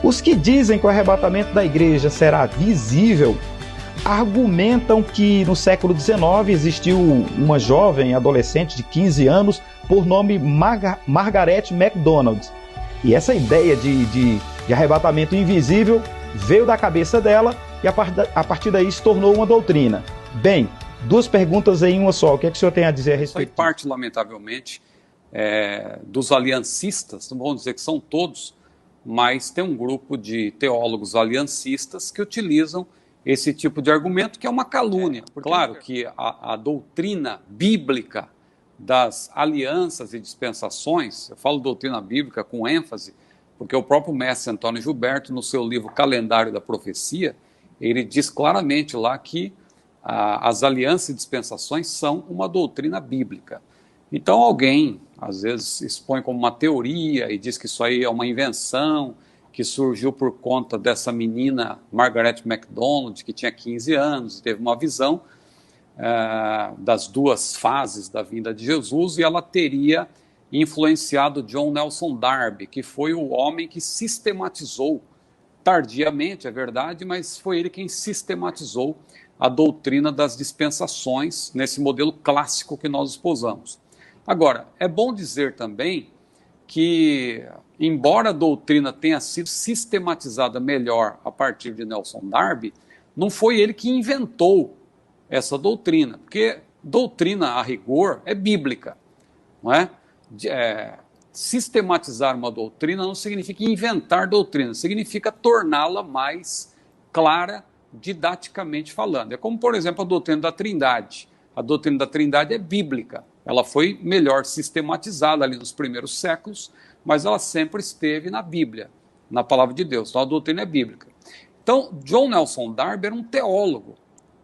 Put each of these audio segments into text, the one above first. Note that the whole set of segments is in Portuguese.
Os que dizem que o arrebatamento da igreja será visível argumentam que no século XIX existiu uma jovem adolescente de 15 anos por nome Margaret MacDonald. E essa ideia de arrebatamento invisível veio da cabeça dela e a partir daí se tornou uma doutrina. Bem, duas perguntas em uma só. O que é que o senhor tem a dizer a respeito? Faz parte, lamentavelmente, dos aliancistas, não vamos dizer que são todos, mas tem um grupo de teólogos aliancistas que utilizam esse tipo de argumento, que é uma calúnia. Claro que a doutrina bíblica das alianças e dispensações, eu falo doutrina bíblica com ênfase, porque o próprio mestre Antônio Gilberto, no seu livro Calendário da Profecia, ele diz claramente lá que as alianças e dispensações são uma doutrina bíblica. Então alguém, às vezes, expõe como uma teoria e diz que isso aí é uma invenção, que surgiu por conta dessa menina Margaret MacDonald, que tinha 15 anos, teve uma visão das duas fases da vinda de Jesus, e ela teria influenciado John Nelson Darby, que foi o homem que sistematizou, tardiamente, é verdade, mas foi ele quem sistematizou a doutrina das dispensações nesse modelo clássico que nós esposamos. Agora, é bom dizer também que, embora a doutrina tenha sido sistematizada melhor a partir de Nelson Darby, não foi ele que inventou essa doutrina, porque doutrina, a rigor, é bíblica, não é? Sistematizar uma doutrina não significa inventar doutrina, significa torná-la mais clara, didaticamente falando. É como, por exemplo, a doutrina da Trindade. A doutrina da Trindade é bíblica, ela foi melhor sistematizada ali nos primeiros séculos, mas ela sempre esteve na Bíblia, na palavra de Deus. Então a doutrina é bíblica. Então, John Nelson Darby era um teólogo.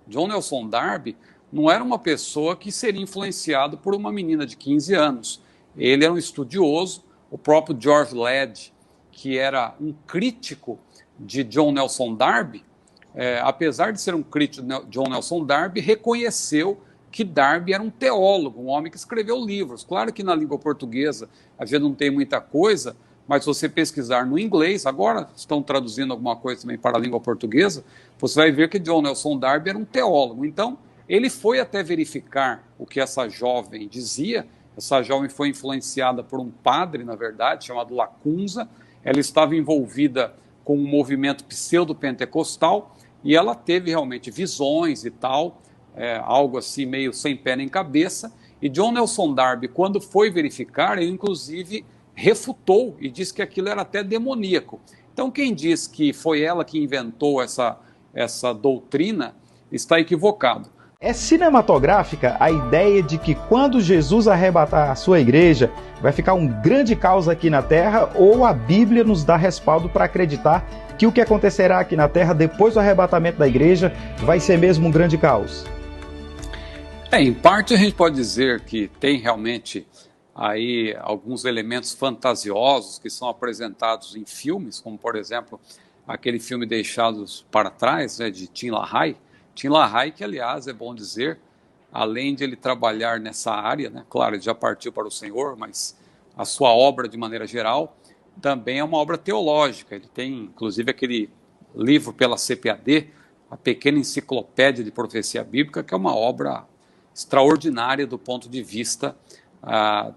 John Nelson Darby não era uma pessoa que seria influenciado por uma menina de 15 anos. Ele era um estudioso. O próprio George Ladd, que era um crítico de John Nelson Darby, apesar de ser um crítico de John Nelson Darby, reconheceu que Darby era um teólogo, um homem que escreveu livros. Claro que na língua portuguesa a gente não tem muita coisa, mas se você pesquisar no inglês, agora estão traduzindo alguma coisa também para a língua portuguesa, você vai ver que John Nelson Darby era um teólogo. Então, ele foi até verificar o que essa jovem dizia. Essa jovem foi influenciada por um padre, na verdade, chamado Lacunza. Ela estava envolvida com um movimento pseudo-pentecostal e ela teve realmente visões e tal, algo assim meio sem pé nem cabeça. E John Nelson Darby, quando foi verificar, ele inclusive refutou e disse que aquilo era até demoníaco. Então quem diz que foi ela que inventou essa doutrina está equivocado. É cinematográfica a ideia de que quando Jesus arrebatar a sua igreja, vai ficar um grande caos aqui na Terra, ou a Bíblia nos dá respaldo para acreditar que o que acontecerá aqui na Terra depois do arrebatamento da igreja vai ser mesmo um grande caos? Em parte a gente pode dizer que tem realmente aí alguns elementos fantasiosos que são apresentados em filmes, como por exemplo aquele filme Deixados para Trás, de Tim LaHaye. Tim LaHaye, que aliás é bom dizer, além de ele trabalhar nessa área, claro, ele já partiu para o Senhor, mas a sua obra de maneira geral também é uma obra teológica. Ele tem inclusive aquele livro pela CPAD, a Pequena Enciclopédia de Profecia Bíblica, que é uma obra extraordinária do ponto de vista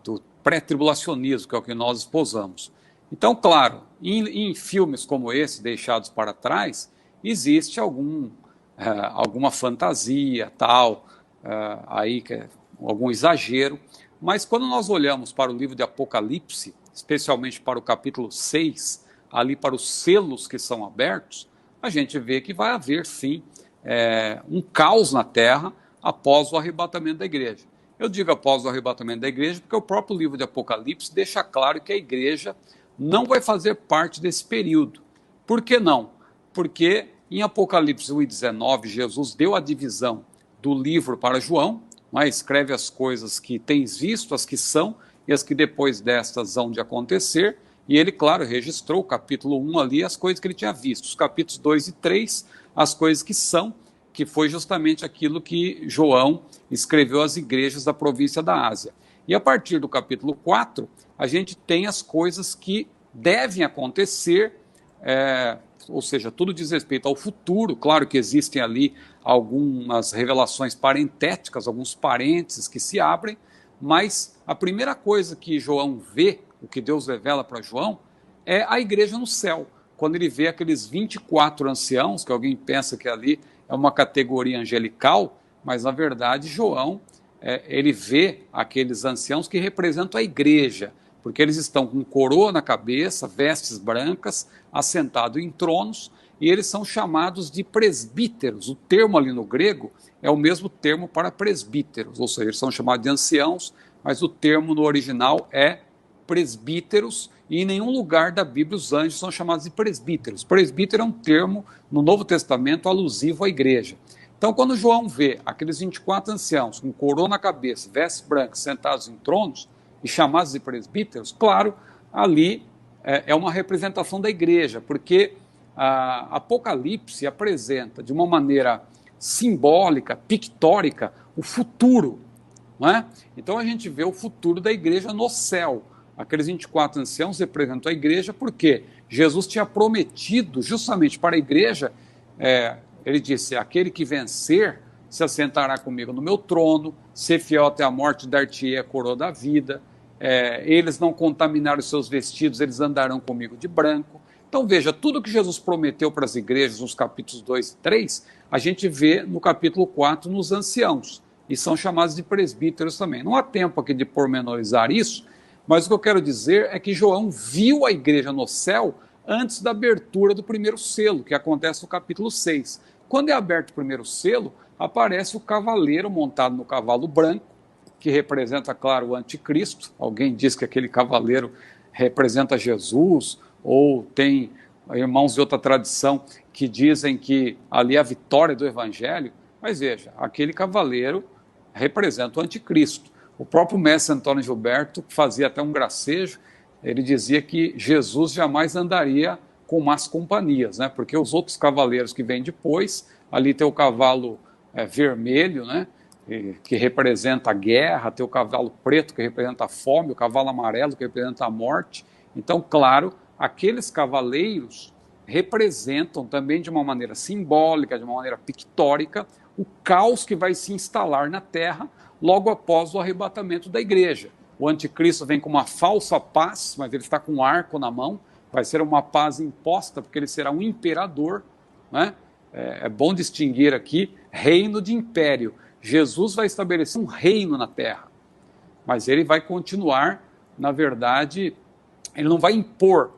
do pré-tribulacionismo, que é o que nós esposamos. Então, claro, em filmes como esse, Deixados para Trás, existe alguma fantasia, aí algum exagero, mas quando nós olhamos para o livro de Apocalipse, especialmente para o capítulo 6, ali para os selos que são abertos, a gente vê que vai haver, sim, um caos na terra após o arrebatamento da igreja. Eu digo após o arrebatamento da igreja porque o próprio livro de Apocalipse deixa claro que a igreja não vai fazer parte desse período. Por que não? Porque em Apocalipse 1:19, Jesus deu a divisão do livro para João, escreve as coisas que tens visto, as que são, e as que depois destas hão de acontecer, e ele, claro, registrou o capítulo 1 ali, as coisas que ele tinha visto, os capítulos 2 e 3, as coisas que são, que foi justamente aquilo que João escreveu às igrejas da província da Ásia. E a partir do capítulo 4, a gente tem as coisas que devem acontecer ou seja, tudo diz respeito ao futuro. Claro que existem ali algumas revelações parentéticas, alguns parênteses que se abrem, mas a primeira coisa que João vê, o que Deus revela para João, é a igreja no céu. Quando ele vê aqueles 24 anciãos, que alguém pensa que ali é uma categoria angelical, mas na verdade João, ele vê aqueles anciãos que representam a igreja, porque eles estão com coroa na cabeça, vestes brancas, assentados em tronos, e eles são chamados de presbíteros. O termo ali no grego é o mesmo termo para presbíteros, ou seja, eles são chamados de anciãos, mas o termo no original é presbíteros, e em nenhum lugar da Bíblia os anjos são chamados de presbíteros. Presbítero é um termo no Novo Testamento alusivo à igreja. Então, quando João vê aqueles 24 anciãos com coroa na cabeça, vestes brancas, sentados em tronos e chamados de presbíteros, claro, ali é uma representação da igreja, porque Apocalipse apresenta de uma maneira simbólica, pictórica, o futuro, não é? Então a gente vê o futuro da igreja no céu. Aqueles 24 anciãos representam a igreja porque Jesus tinha prometido justamente para a igreja, ele disse, aquele que vencer se assentará comigo no meu trono, ser fiel até a morte, dar-te-ei a coroa da vida, eles não contaminaram os seus vestidos, eles andarão comigo de branco. Então veja, tudo que Jesus prometeu para as igrejas nos capítulos 2 e 3, a gente vê no capítulo 4 nos anciãos, e são chamados de presbíteros também. Não há tempo aqui de pormenorizar isso, mas o que eu quero dizer é que João viu a igreja no céu antes da abertura do primeiro selo, que acontece no capítulo 6. Quando é aberto o primeiro selo, aparece o cavaleiro montado no cavalo branco, que representa, claro, o anticristo. Alguém diz que aquele cavaleiro representa Jesus, ou tem irmãos de outra tradição que dizem que ali é a vitória do evangelho. Mas veja, aquele cavaleiro representa o anticristo. O próprio mestre Antônio Gilberto fazia até um gracejo, ele dizia que Jesus jamais andaria com más companhias, né? Porque os outros cavaleiros que vêm depois, ali tem o cavalo vermelho, né? Que representa a guerra, tem o cavalo preto que representa a fome, o cavalo amarelo que representa a morte. Então, claro, aqueles cavaleiros representam também de uma maneira simbólica, de uma maneira pictórica, o caos que vai se instalar na terra logo após o arrebatamento da igreja. O anticristo vem com uma falsa paz, mas ele está com um arco na mão, vai ser uma paz imposta, porque ele será um imperador, né? É bom distinguir aqui reino de império. Jesus vai estabelecer um reino na terra, mas ele vai continuar, na verdade, ele não vai impor,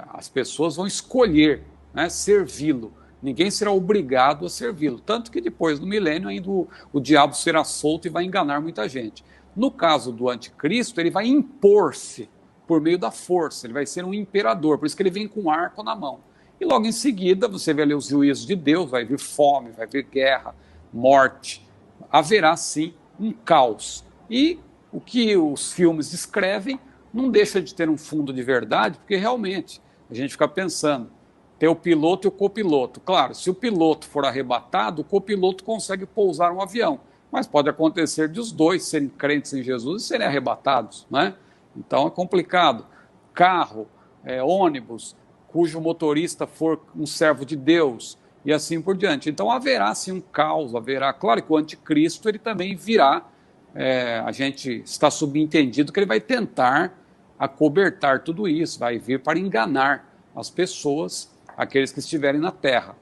as pessoas vão escolher, né, servi-lo. Ninguém será obrigado a servi-lo. Tanto que depois do milênio ainda o diabo será solto e vai enganar muita gente. No caso do anticristo, ele vai impor-se por meio da força, ele vai ser um imperador, por isso que ele vem com um arco na mão. E logo em seguida, você vê ali os juízos de Deus, vai vir fome, vai vir guerra, morte. Haverá sim um caos. E o que os filmes descrevem não deixa de ter um fundo de verdade, porque realmente a gente fica pensando, tem o piloto e o copiloto. Claro, se o piloto for arrebatado, o copiloto consegue pousar um avião. Mas pode acontecer de os dois serem crentes em Jesus e serem arrebatados, né? Então é complicado. Carro, ônibus, cujo motorista for um servo de Deus e assim por diante. Então haverá sim um caos, haverá... Claro que o anticristo ele também virá, a gente está subentendido que ele vai tentar acobertar tudo isso, vai vir para enganar as pessoas, aqueles que estiverem na terra.